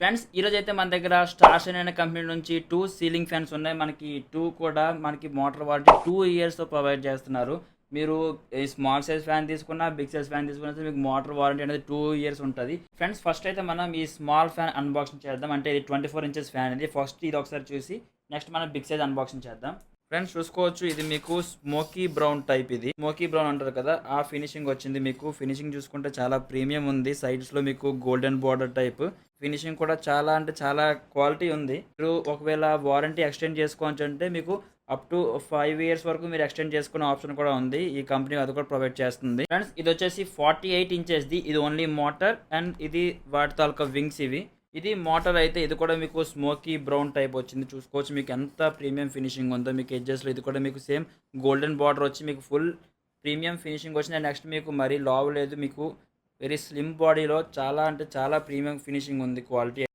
Friends ఈరోజు అయితే మన దగ్గర స్టార్ షైన్ అనే కంపెనీ నుంచి 2 సీలింగ్ ఫ్యాన్స్ ఉన్నాయి. మనకి 2 కూడా మనకి మోటార్ వారంటీ 2 ఇయర్స్‌తో ప్రొవైడ్ చేస్తున్నారు. మీరు ఈ స్మాల్ సైజ్ ఫ్యాన్ తీసుకున్నా, బిగ్ సైజ్ ఫ్యాన్ తీసుకున్నా సరే మీకు మోటార్ వారంటీ అనేది 2 ఇయర్స్ ఉంటది. ఫ్రెండ్స్ ఫస్ట్ అయితే మనం ఈ స్మాల్ ఫ్యాన్ అన్బాక్సింగ్ చేద్దాం. అంటే ఇది 24 ఇంచెస్ ఫ్యాన్ ఇది. ఫస్ట్ ఇది ఒకసారి చూసి నెక్స్ట్ మనం బిగ్ సైజ్ అన్బాక్సింగ్ చేద్దాం. ఫ్రెండ్స్ చూసుకోవచ్చు, ఇది మీకు స్మోకీ బ్రౌన్ టైప్. ఇది స్మోకీ బ్రౌన్ అంటారు కదా, ఆ ఫినిషింగ్ వచ్చింది. మీకు ఫినిషింగ్ చూసుకుంటే చాలా ప్రీమియం ఉంది. సైడ్స్ లో మీకు గోల్డెన్ బార్డర్ టైప్ ఫినిషింగ్ కూడా చాలా అంటే చాలా క్వాలిటీ ఉంది. మీరు ఒకవేళ వారంటీ ఎక్స్టెండ్ చేసుకోవచ్చు అంటే మీకు అప్ టు 5 ఇయర్స్ వరకు మీరు ఎక్స్టెండ్ చేసుకునే ఆప్షన్ కూడా ఉంది. ఈ కంపెనీ అది కూడా ప్రొవైడ్ చేస్తుంది. ఫ్రెండ్స్ ఇది వచ్చేసి 48 ఇంచెస్ ది. ఇది ఓన్లీ మోటార్ అండ్ ఇది వాటి తాలూకా వింగ్స్ ఇవి. ఇది మోటార్ అయితే ఇది కూడా మీకు స్మోకీ బ్రౌన్ టైప్ వచ్చింది. చూసుకోవచ్చు మీకు ఎంత ప్రీమియం ఫినిషింగ్ ఉందో. మీకు ఎడ్జెస్లో ఇది కూడా మీకు సేమ్ గోల్డెన్ బార్డర్ వచ్చి మీకు ఫుల్ ప్రీమియం ఫినిషింగ్ వచ్చింది. అండ్ నెక్స్ట్ మీకు మరీ లావు లేదు, మీకు వెరీ స్లిమ్ బాడీలో చాలా అంటే చాలా ప్రీమియం ఫినిషింగ్ ఉంది. క్వాలిటీ